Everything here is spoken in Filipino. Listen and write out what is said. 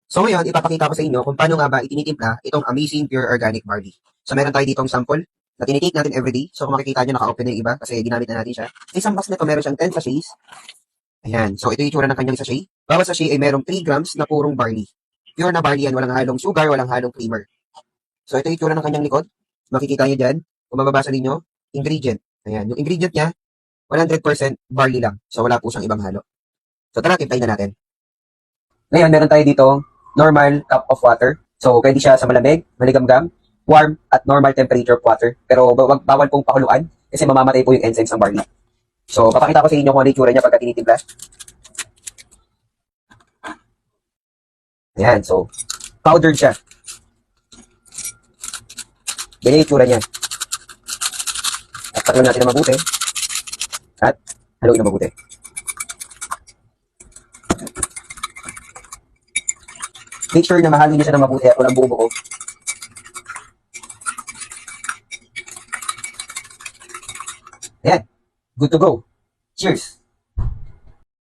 So ngayon, ipapakita ko sa inyo kung paano nga ba itinitimpla itong Amazing Pure Organic Barley. So meron tayo ditong sample na tinitake natin everyday. So kung makikita nyo, naka-open na yung iba kasi ginamit na natin siya. Sa isang box nito, meron siyang 10 sachets. Ayan. So ito yung itsura ng kanyang sachet. Bawat sachet ay merong 3 grams na purong barley. Pure na barley yan, walang halong sugar, walang halong creamer. So ito yung itsura ng kanyang likod. Makikita nyo dyan, kung mababasa ninyo, ingredient. Ayan. Yung ingredient niya, 100% barley lang. So wala po siyang ibang halo. So tara, timplahin na natin. Ngayon, meron tayo dito normal cup of water. So, pwede siya sa malamig, maligamgam, warm, at normal temperature of water. Pero bawal pong pakuluan kasi mamamatay po yung enzymes ng barley. So, papakita ko sa inyo kung ano yung itsura niya pagka tinitimpla. Ayan, so, powdered siya. Ganyan yung itsura niya. At pakuloan natin na mabuti. At haluin na mabuti. Make sure na mahalo niyo siya ng mabuti at walang buo-buo. Ayan. Good to go. Cheers!